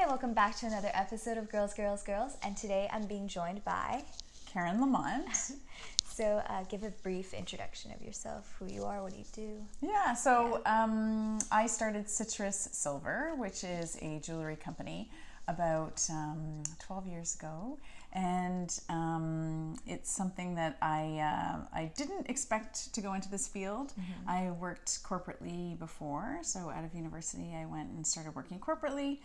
Hi, and welcome back to another episode of Girls, Girls, Girls. And today I'm being joined by Karen Lamont. So give a brief introduction of yourself, who you are, what do you do? I started Citrus Silver, which is a jewelry company, about 12 years ago. And it's something that I didn't expect to go into this field. Mm-hmm. I worked corporately before, so out of university I went and started working corporately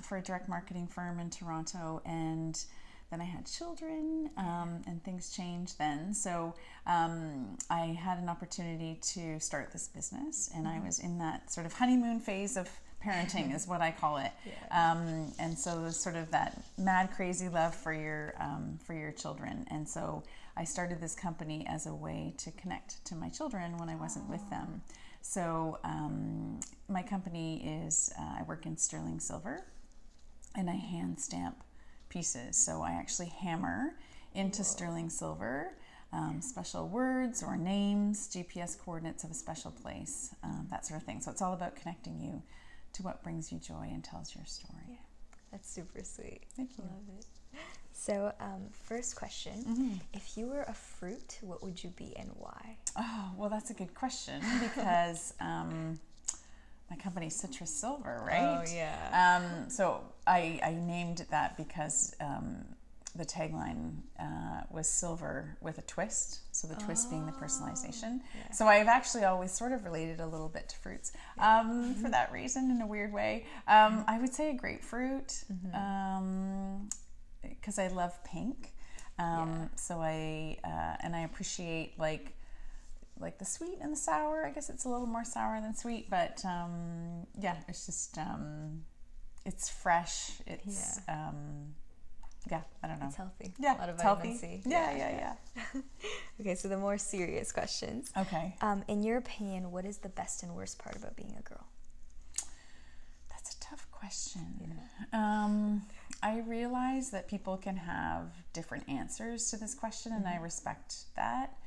for a direct marketing firm in Toronto, and then I had children and things changed then. So I had an opportunity to start this business, and I was in that sort of honeymoon phase of parenting is what I call it. Yeah. And so there's sort of that mad, crazy love for your children. And so I started this company as a way to connect to my children when I wasn't with them. So my company is, I work in sterling silver, and I hand stamp pieces. So I actually hammer into sterling silver special words or names, GPS coordinates of a special place, that sort of thing. So it's all about connecting you to what brings you joy and tells your story. Yeah, that's super sweet. Thank you. Love it. So first question, if you were a fruit, what would you be and why? Oh, well, that's a good question because my company's Citrus Silver, right? Oh, yeah. So I named it that because the tagline was silver with a twist. So the twist being the personalization. Yeah. So I've actually always sort of related a little bit to fruits for that reason, in a weird way. I would say a grapefruit because I love pink. So I appreciate like the sweet and the sour. I guess it's a little more sour than sweet, but it's just it's fresh. It's I don't know. It's healthy. Yeah, a lot of it's vitamin healthy. C. Yeah. Okay, so the more serious questions. Okay. In your opinion, what is the best and worst part about being a girl? That's a tough question. Yeah. I realize that people can have different answers to this question, and I respect that.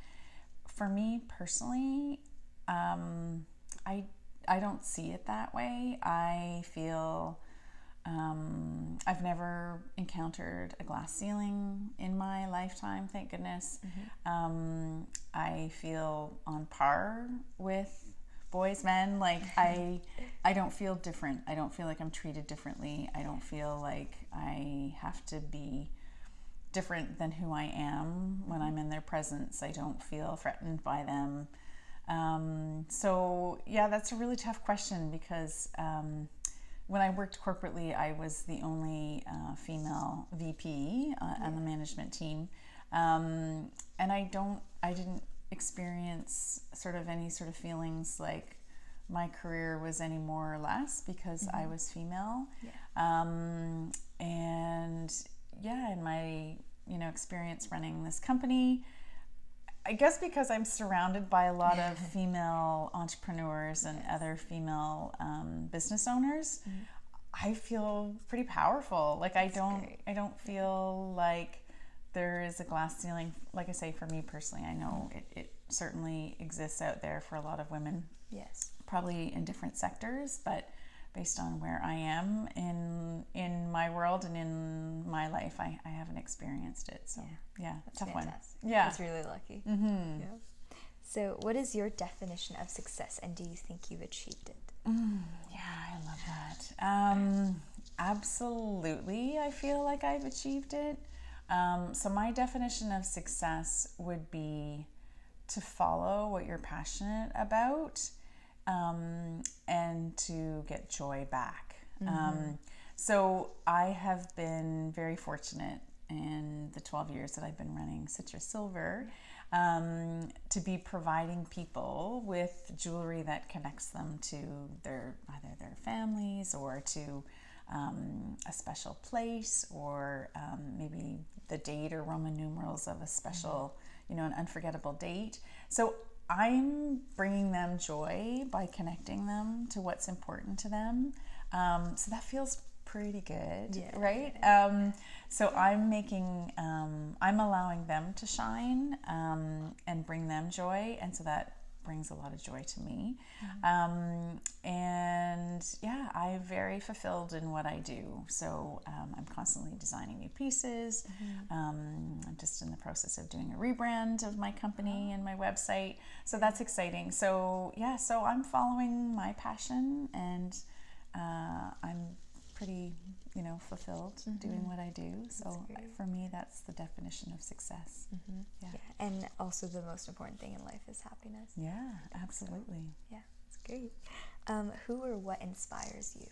For me personally, I don't see it that way. I feel I've never encountered a glass ceiling in my lifetime, thank goodness. I feel on par with boys, men. Like I don't feel different. I don't feel like I'm treated differently. I don't feel like I have to be different than who I am when I'm in their presence. I don't feel threatened by them. So yeah, that's a really tough question because when I worked corporately, I was the only female VP on the management team, and I didn't experience sort of any sort of feelings like my career was any more or less because I was female. In my experience running this company, I guess because I'm surrounded by a lot of female entrepreneurs and other female business owners, I feel pretty powerful. Like I don't feel like there is a glass ceiling. Like I say, for me personally, I know it certainly exists out there for a lot of women. Yes. Probably in different sectors, but based on where I am in my world and in my life, I haven't experienced it. So that's tough fantastic. one. Yeah, that's really lucky. Mm-hmm. Yeah. So, what is your definition of success, and do you think you've achieved it? Yeah, I love that. Absolutely, I feel like I've achieved it. So my definition of success would be to follow what you're passionate about. And to get joy back. So I have been very fortunate in the 12 years that I've been running Citrus Silver to be providing people with jewelry that connects them to either their families or to a special place or maybe the date or Roman numerals of a special, an unforgettable date. So I'm bringing them joy by connecting them to what's important to them. So that feels pretty good, right? So I'm I'm allowing them to shine and bring them joy. And so that brings a lot of joy to me. And I'm very fulfilled in what I do. So I'm constantly designing new pieces. I'm just in the process of doing a rebrand of my company and my website. So that's exciting. So yeah, so I'm following my passion, and I'm pretty, fulfilled doing what I do. So for me, that's the definition of success. Yeah. And also the most important thing in life is happiness. Yeah, absolutely. So, yeah, it's great. Who or what inspires you?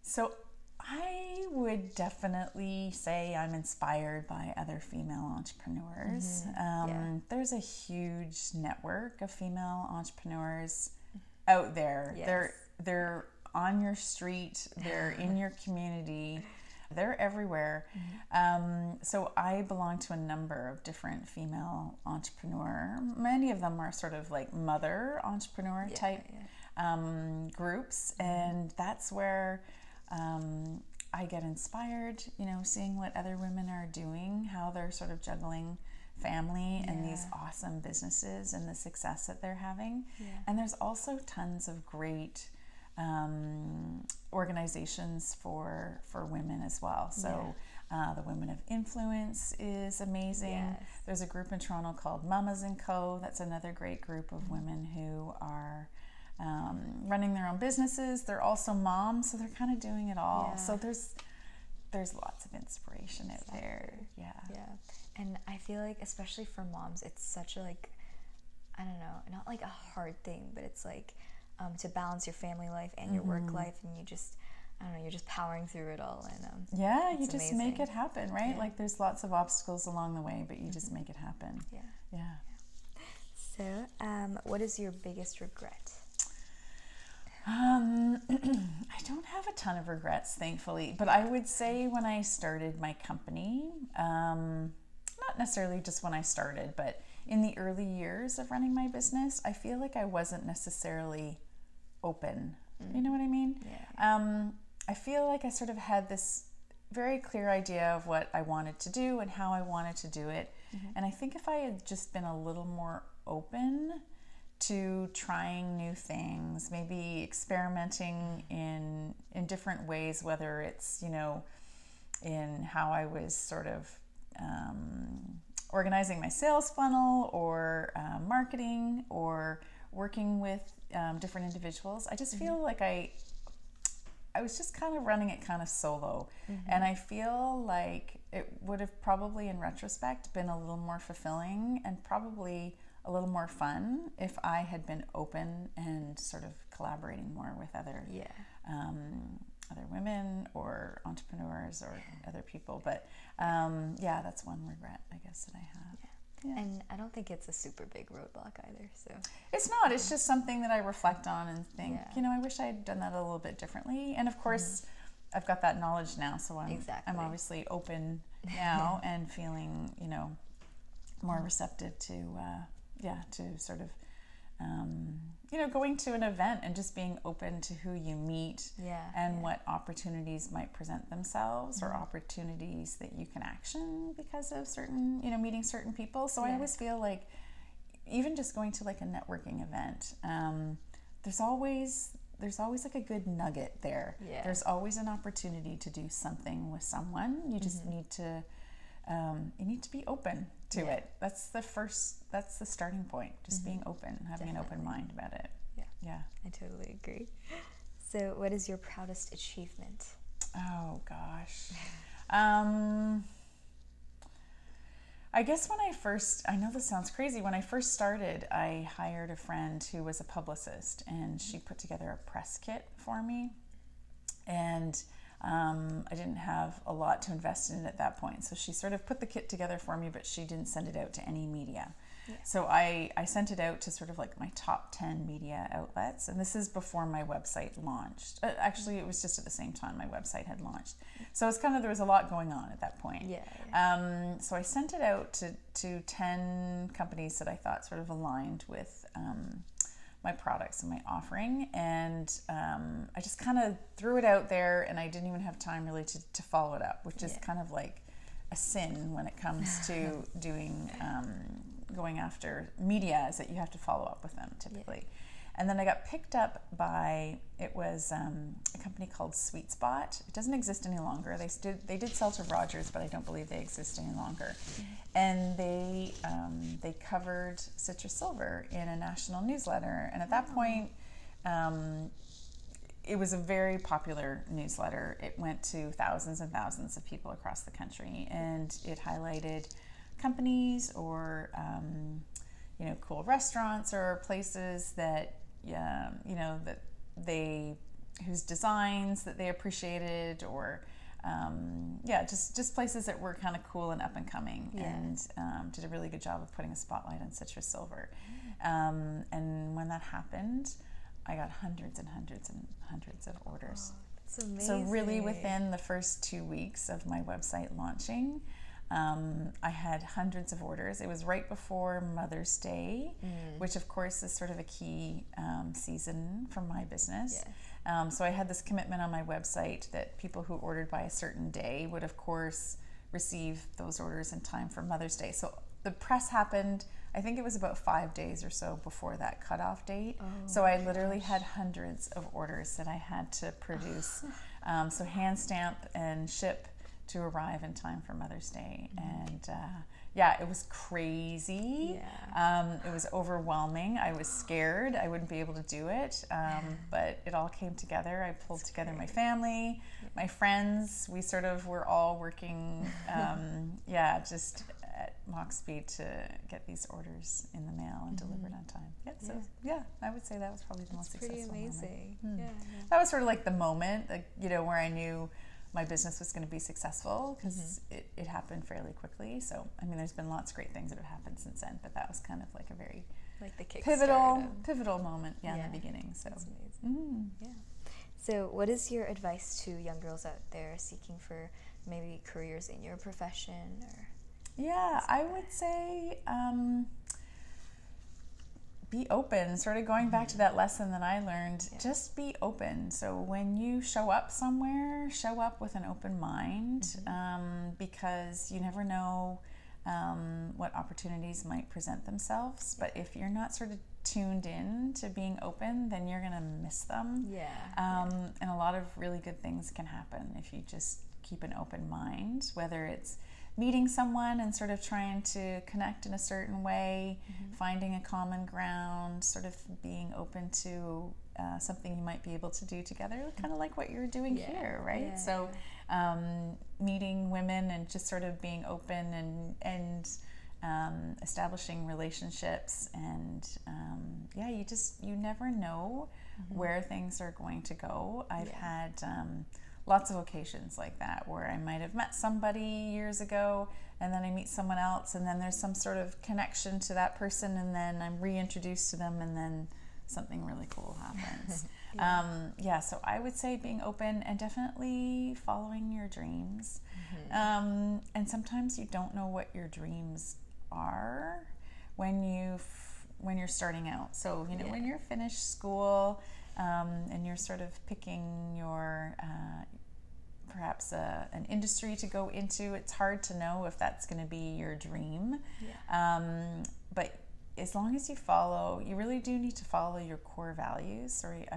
So I would definitely say I'm inspired by other female entrepreneurs. There's a huge network of female entrepreneurs out there. Yes. They're on your street, they're in your community, they're everywhere. So I belong to a number of different female entrepreneur. Many of them are sort of like mother entrepreneur type groups, and that's where I get inspired, seeing what other women are doing, how they're sort of juggling family and these awesome businesses and the success that they're having. And there's also tons of great organizations for women as well. So the Women of Influence is amazing. There's a group in Toronto called Mamas & Co. That's another great group of women who are running their own businesses. They're also moms, so they're kind of doing it all. So there's lots of inspiration out there. And I feel like, especially for moms, it's such a, like, I don't know, not like a hard thing, but it's like to balance your family life and your work life, and you just, I don't know, you're just powering through it all. And you just amazing. Make it happen, right? Like there's lots of obstacles along the way, but you just make it happen. So what is your biggest regret? I don't have a ton of regrets, thankfully, but I would say when I started my company, not necessarily just when I started, but in the early years of running my business, I feel like I wasn't necessarily open. You know what I mean? I feel like I sort of had this very clear idea of what I wanted to do and how I wanted to do it. And I think if I had just been a little more open to trying new things, maybe experimenting in different ways, whether it's, in how I was sort of organizing my sales funnel or marketing or working with different individuals. I just feel like I was just kind of running it kind of solo. And I feel like it would have probably, in retrospect, been a little more fulfilling and probably a little more fun if I had been open and sort of collaborating more with other women or entrepreneurs or other people. But that's one regret, I guess, that I have. And I don't think it's a super big roadblock either. So it's not. It's just something that I reflect on and think, I wish I had done that a little bit differently. And of course, I've got that knowledge now, so I'm obviously open now and feeling, more receptive to sort of going to an event and just being open to who you meet and what opportunities might present themselves or opportunities that you can action because of certain, meeting certain people. So I always feel like even just going to like a networking event, there's always like a good nugget there. There's always an opportunity to do something with someone. You just need to be open to it. That's the starting point. Just being open, having an open mind about it. Yeah. I totally agree. So what is your proudest achievement? Oh gosh. I guess I know this sounds crazy, when I first started, I hired a friend who was a publicist, and she put together a press kit for me. And I didn't have a lot to invest in it at that point. So she sort of put the kit together for me, but she didn't send it out to any media. So I sent it out to sort of like my top 10 media outlets. And this is before my website launched. Actually, it was just at the same time my website had launched. So it's kind of, there was a lot going on at that point. So I sent it out to 10 companies that I thought sort of aligned with my products and my offering, and I just kind of threw it out there, and I didn't even have time really to follow it up, which is kind of like a sin when it comes to doing going after media, is that you have to follow up with them typically. And then I got picked up by, it was a company called Sweet Spot. It doesn't exist any longer. They did sell to Rogers, but I don't believe they exist any longer. And they covered Citrus Silver in a national newsletter. And at that point, it was a very popular newsletter. It went to thousands and thousands of people across the country, and it highlighted companies or cool restaurants or places that whose designs that they appreciated, or just places that were kind of cool and up and coming, and did a really good job of putting a spotlight on Citrus Silver. And when that happened, I got hundreds and hundreds and hundreds of orders. Oh, that's amazing. So really within the first 2 weeks of my website launching, I had hundreds of orders. It was right before Mother's Day, which of course is sort of a key season for my business. So I had this commitment on my website that people who ordered by a certain day would of course receive those orders in time for Mother's Day. So the press happened, I think it was about 5 days or so before that cutoff date. So I literally had hundreds of orders that I had to produce. So hand stamp and ship to arrive in time for Mother's Day. And it was crazy. It was overwhelming. I was scared I wouldn't be able to do it, but it all came together. I pulled together my family, my friends. We sort of were all working just at mock speed to get these orders in the mail and delivered on time. I would say that was probably the most successful pretty amazing moment. That was sort of like the moment, where I knew my business was going to be successful, because it happened fairly quickly. So I mean, there's been lots of great things that have happened since then, but that was kind of like a very the pivotal moment in the beginning. So that's amazing. So what is your advice to young girls out there seeking for maybe careers in your profession? Or I would say be open. Sort of going back to that lesson that I learned, just be open. So when you show up somewhere, show up with an open mind, because you never know what opportunities might present themselves. But if you're not sort of tuned in to being open, then you're going to miss them. And a lot of really good things can happen if you just keep an open mind, whether it's meeting someone and sort of trying to connect in a certain way, finding a common ground, sort of being open to something you might be able to do together, kind of like what you're doing here, right? So meeting women and just sort of being open and establishing relationships, and you never know where things are going to go. I've had lots of occasions like that where I might have met somebody years ago, and then I meet someone else, and then there's some sort of connection to that person, and then I'm reintroduced to them, and then something really cool happens. So I would say being open and definitely following your dreams. And sometimes you don't know what your dreams are when you're starting out. So when you're finished school, and you're sort of picking your perhaps an industry to go into, it's hard to know if that's going to be your dream. But as long as you really do need to follow your core values. Sorry,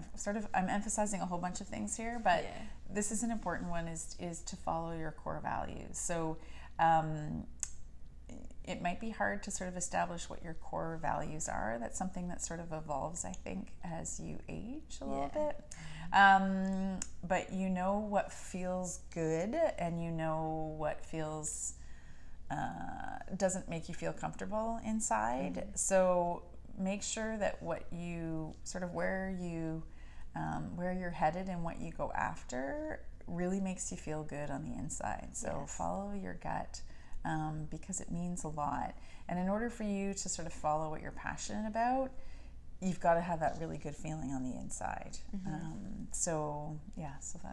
I'm emphasizing a whole bunch of things here, but this is an important one, is to follow your core values. So it might be hard to sort of establish what your core values are. That's something that sort of evolves, I think, as you age a little bit. But you know what feels good, and you know what feels doesn't make you feel comfortable inside. So make sure that what you sort of where you're headed and what you go after really makes you feel good on the inside. So follow your gut. Because it means a lot. And in order for you to sort of follow what you're passionate about, you've got to have that really good feeling on the inside. That's what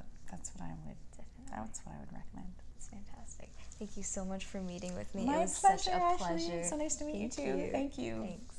I would recommend. That's fantastic. Thank you so much for meeting with me. My it was pleasure, such a pleasure. Ashley. So nice to meet you too. Thank you. Thanks.